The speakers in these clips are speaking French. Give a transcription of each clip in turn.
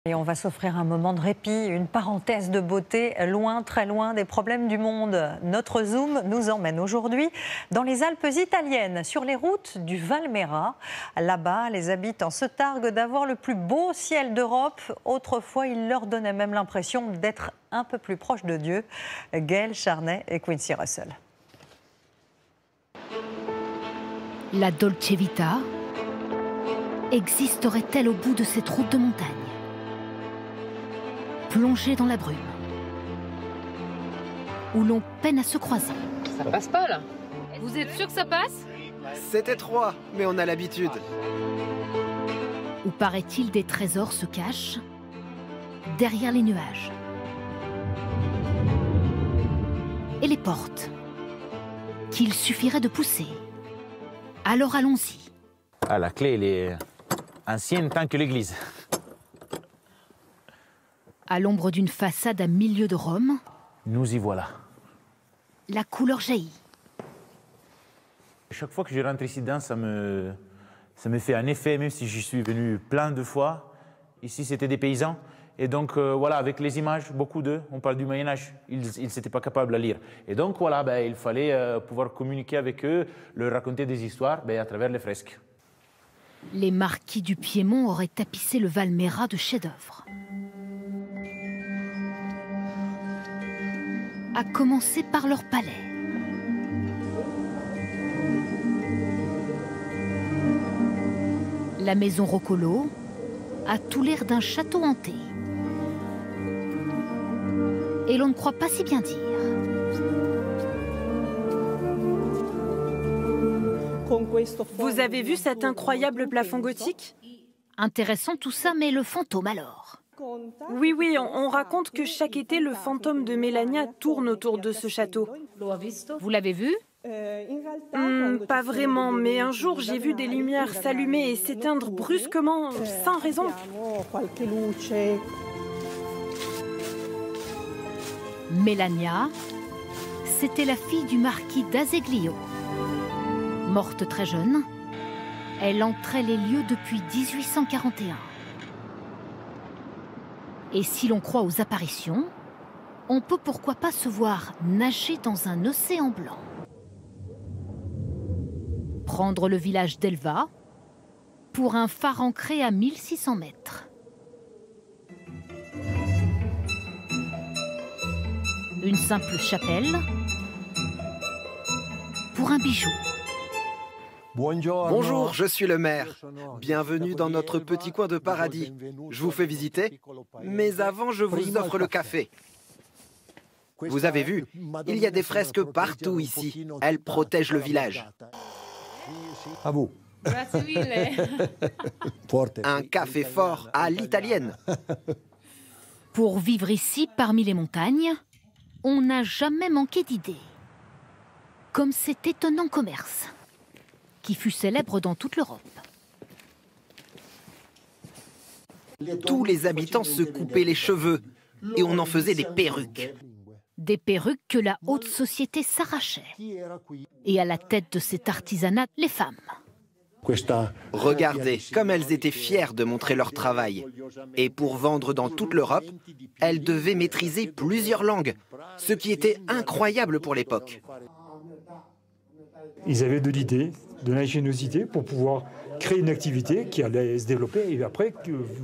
Et on va s'offrir un moment de répit, une parenthèse de beauté, loin, très loin des problèmes du monde. Notre Zoom nous emmène aujourd'hui dans les Alpes italiennes, sur les routes du Valmera. Là-bas, les habitants se targuent d'avoir le plus beau ciel d'Europe. Autrefois, il leur donnait même l'impression d'être un peu plus proche de Dieu. Gaël Charnet et Quincy Russell. La Dolce Vita existerait-elle au bout de cette route de montagne ? Plongée dans la brume, où l'on peine à se croiser. Ça passe pas là. Vous êtes sûr que ça passe? C'est étroit, mais on a l'habitude. Où paraît-il des trésors se cachent derrière les nuages. Et les portes qu'il suffirait de pousser. Alors allons-y. Ah, la clé, elle est ancienne tant que l'église. À l'ombre d'une façade à milieu de Rome, nous y voilà. La couleur jaillit. Chaque fois que je rentre ici dedans, ça me fait un effet, même si j'y suis venu plein de fois. Ici, c'était des paysans. Et donc, voilà, avec les images, beaucoup d'eux, on parle du Moyen-Âge, ils n'étaient pas capables à lire. Et donc, voilà, il fallait pouvoir communiquer avec eux, leur raconter des histoires à travers les fresques. Les marquis du Piémont auraient tapissé le Valmera de chefs-d'œuvre. À commencer par leur palais. La maison Roccolo a tout l'air d'un château hanté. Et l'on ne croit pas si bien dire. Vous avez vu cet incroyable plafond gothique? Intéressant tout ça, mais le fantôme alors? Oui, on raconte que chaque été, le fantôme de Melania tourne autour de ce château. Vous l'avez vu? Pas vraiment, mais un jour, j'ai vu des lumières s'allumer et s'éteindre brusquement, sans raison. Melania, c'était la fille du marquis d'Azeglio. Morte très jeune, elle entrait les lieux depuis 1841. Et si l'on croit aux apparitions, on peut pourquoi pas se voir nager dans un océan blanc. Prendre le village d'Elva pour un phare ancré à 1600 mètres. Une simple chapelle pour un bijou. Bonjour, je suis le maire. Bienvenue dans notre petit coin de paradis. Je vous fais visiter, mais avant, je vous offre le café. Vous avez vu, il y a des fresques partout ici. Elles protègent le village. À vous. Un café fort à l'italienne. Pour vivre ici, parmi les montagnes, on n'a jamais manqué d'idées. Comme cet étonnant commerce, qui fut célèbre dans toute l'Europe. Tous les habitants se coupaient les cheveux et on en faisait des perruques. Des perruques que la haute société s'arrachait. Et à la tête de cet artisanat, les femmes. Regardez comme elles étaient fières de montrer leur travail. Et pour vendre dans toute l'Europe, elles devaient maîtriser plusieurs langues, ce qui était incroyable pour l'époque. Ils avaient de l'idée, de l'ingéniosité pour pouvoir créer une activité qui allait se développer et après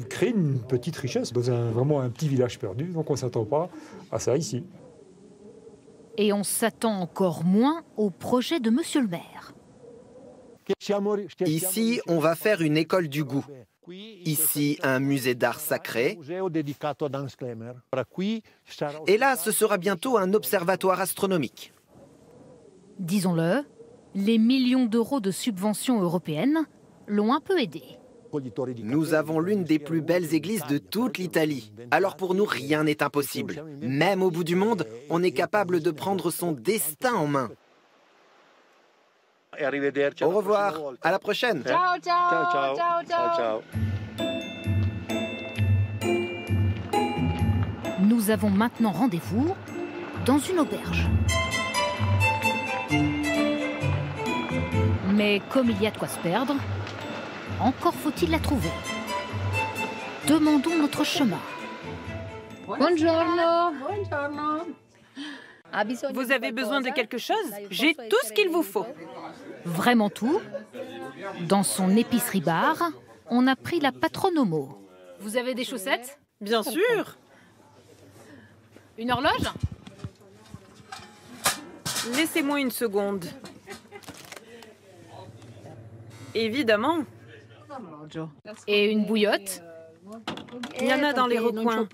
créer une petite richesse dans vraiment un petit village perdu. Donc on ne s'attend pas à ça ici. Et on s'attend encore moins au projet de Monsieur le maire. Ici, on va faire une école du goût. Ici, un musée d'art sacré. Et là, ce sera bientôt un observatoire astronomique. Disons-le, les millions d'euros de subventions européennes l'ont un peu aidé. Nous avons l'une des plus belles églises de toute l'Italie. Alors pour nous, rien n'est impossible. Même au bout du monde, on est capable de prendre son destin en main. Au revoir, à la prochaine. Ciao, ciao, ciao, ciao, ciao. Nous avons maintenant rendez-vous dans une auberge. Mais comme il y a de quoi se perdre, encore faut-il la trouver. Demandons notre chemin. Buongiorno. Vous avez besoin de quelque chose? J'ai tout ce qu'il vous faut. Vraiment tout. Dans son épicerie-bar, on a pris la Patronomo. Vous avez des chaussettes? Bien sûr. Une horloge? Laissez-moi une seconde. Évidemment. Et une bouillotte? Il y en a dans les recoins.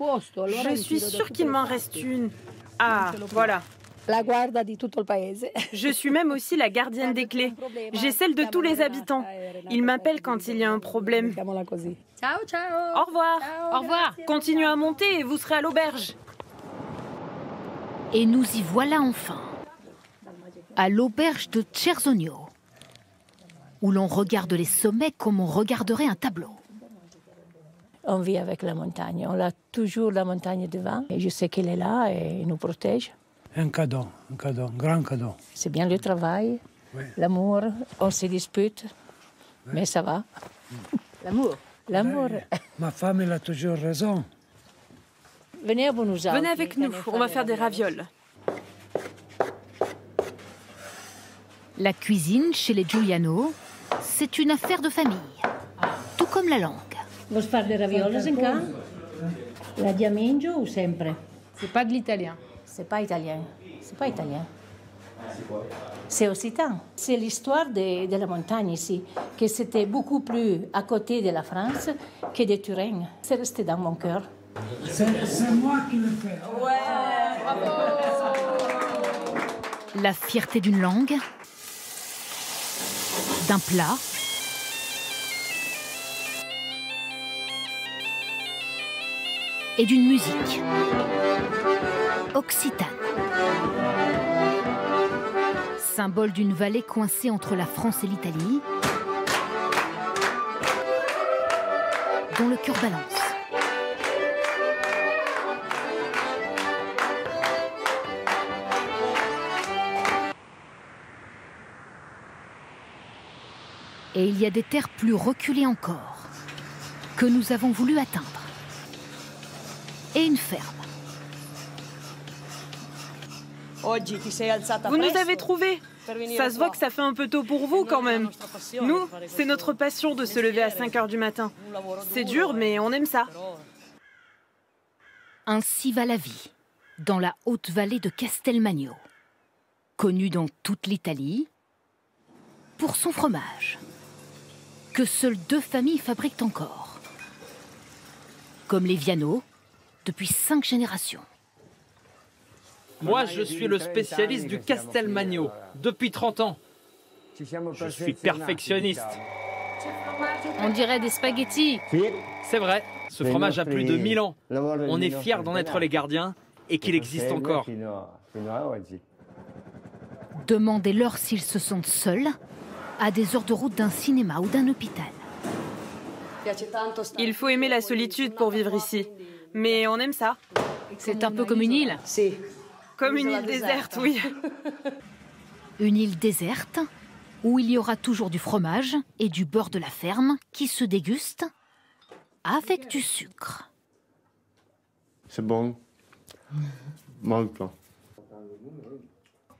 Je suis sûre qu'il m'en reste une. Ah, voilà. Je suis même aussi la gardienne des clés. J'ai celle de tous les habitants. Ils m'appellent quand il y a un problème. Au revoir. Au revoir. Continuez à monter et vous serez à l'auberge. Et nous y voilà enfin. À l'auberge de Cersogno, où l'on regarde les sommets comme on regarderait un tableau. On vit avec la montagne. On a toujours la montagne devant. Et je sais qu'elle est là et elle nous protège. Un cadeau, un grand cadeau. C'est bien le travail, oui. L'amour. On se dispute, mais ça va. L'amour. L'amour. Ma femme, elle a toujours raison. Venez avec nous, on va faire des ravioles. La cuisine chez les Giuliano, c'est une affaire de famille, tout comme la langue. Vuoi fare des ravioles in casa? La diamingio ou sempre? C'est pas de l'italien. C'est pas italien. C'est pas italien. C'est occitan. C'est l'histoire de la montagne ici, que c'était beaucoup plus à côté de la France que de Turin. C'est resté dans mon cœur. C'est moi qui le fais. La fierté d'une langue, d'un plat, et d'une musique occitane. Symbole d'une vallée coincée entre la France et l'Italie, dont le cœur balance. Et il y a des terres plus reculées encore, que nous avons voulu atteindre. Et une ferme. Vous nous avez trouvés. Ça se voit que ça fait un peu tôt pour vous quand même. Nous, c'est notre passion de se lever à 5 heures du matin. C'est dur, mais on aime ça. Ainsi va la vie, dans la haute vallée de Castelmagno, connue dans toute l'Italie pour son fromage, que seules 2 familles fabriquent encore, comme les Viano, depuis 5 générations. Moi, je suis le spécialiste du Castelmagno, depuis 30 ans. Je suis perfectionniste. On dirait des spaghettis. C'est vrai, ce fromage a plus de 1000 ans. On est fiers d'en être les gardiens et qu'il existe encore. Demandez-leur s'ils se sentent seuls, à des heures de route d'un cinéma ou d'un hôpital. Il faut aimer la solitude pour vivre ici. Mais on aime ça. C'est un peu comme une île. Comme une île déserte, oui. Une île déserte, où il y aura toujours du fromage et du beurre de la ferme qui se dégustent avec du sucre. C'est bon. Molto.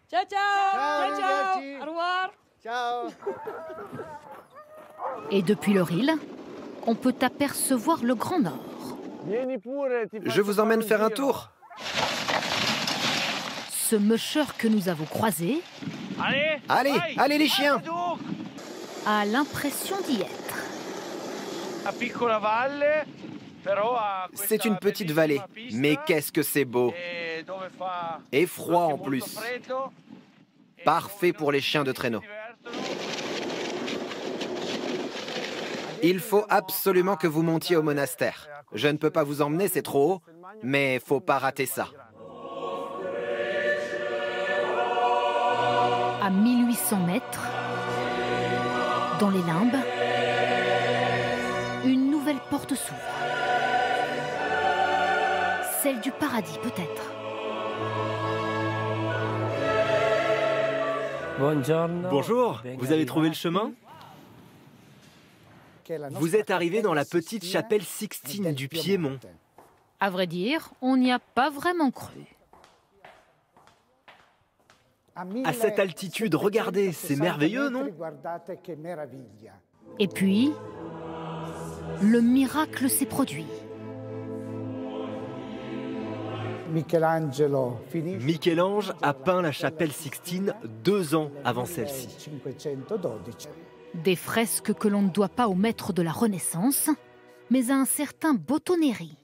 Ciao, ciao. Ciao, ciao. Au revoir. Ciao. Et depuis leur île, on peut apercevoir le Grand Nord. Je vous emmène faire un tour. Ce musher que nous avons croisé... Allez les chiens! A l'impression d'y être. C'est une petite vallée, mais qu'est-ce que c'est beau! Et froid en plus. Parfait pour les chiens de traîneau. Il faut absolument que vous montiez au monastère. Je ne peux pas vous emmener, c'est trop haut, mais faut pas rater ça. À 1800 mètres, dans les limbes, une nouvelle porte s'ouvre. Celle du paradis, peut-être. Bonjour, vous avez trouvé le chemin? Vous êtes arrivé dans la petite chapelle Sixtine du Piémont. À vrai dire, on n'y a pas vraiment cru. À cette altitude, regardez, c'est merveilleux, non? Et puis, le miracle s'est produit. Michel-Ange a peint la chapelle Sixtine 2 ans avant celle-ci. Des fresques que l'on ne doit pas au maître de la Renaissance, mais à un certain Bottoneri,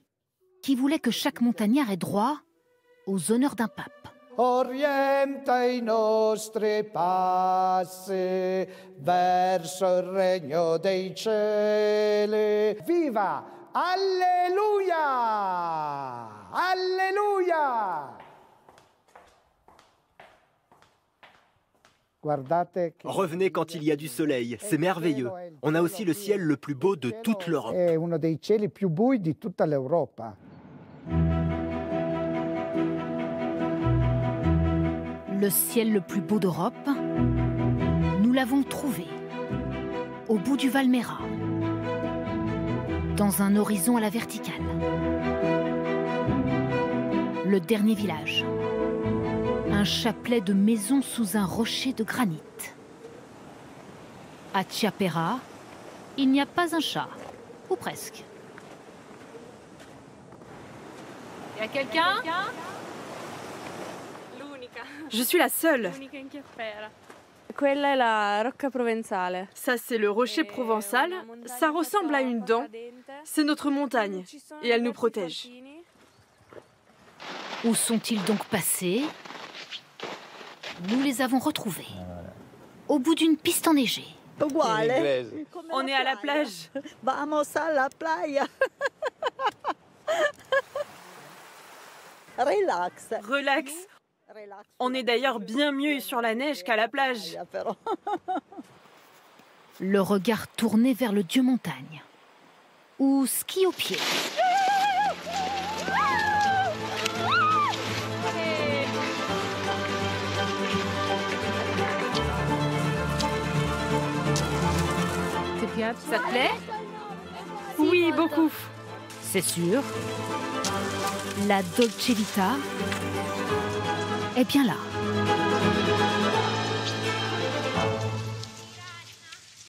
qui voulait que chaque montagnard ait droit aux honneurs d'un pape. Orienta i nostri passi verso il regno dei cieli. Viva! Alléluia! Alléluia! Revenez quand il y a du soleil, c'est merveilleux. On a aussi le ciel le plus beau de toute l'Europe. È uno dei cieli più bui di tutta l'Europa. Le ciel le plus beau d'Europe, nous l'avons trouvé, au bout du Valmera, dans un horizon à la verticale. Le dernier village, un chapelet de maisons sous un rocher de granit. À Chiapera, il n'y a pas un chat, ou presque. Y a quelqu'un? Je suis la seule. Quella è la rocca provenzale. Ça, c'est le rocher provençal. Ça ressemble à une dent. C'est notre montagne. Et elle nous protège. Où sont-ils donc passés? Nous les avons retrouvés. Au bout d'une piste enneigée. On est à la plage. Vamos a la playa. Relax. Relax. On est d'ailleurs bien mieux sur la neige qu'à la plage. Le regard tourné vers le dieu montagne. Ou ski au pied. Ça te plaît? Oui, beaucoup. C'est sûr. La Dolce Vita est bien là.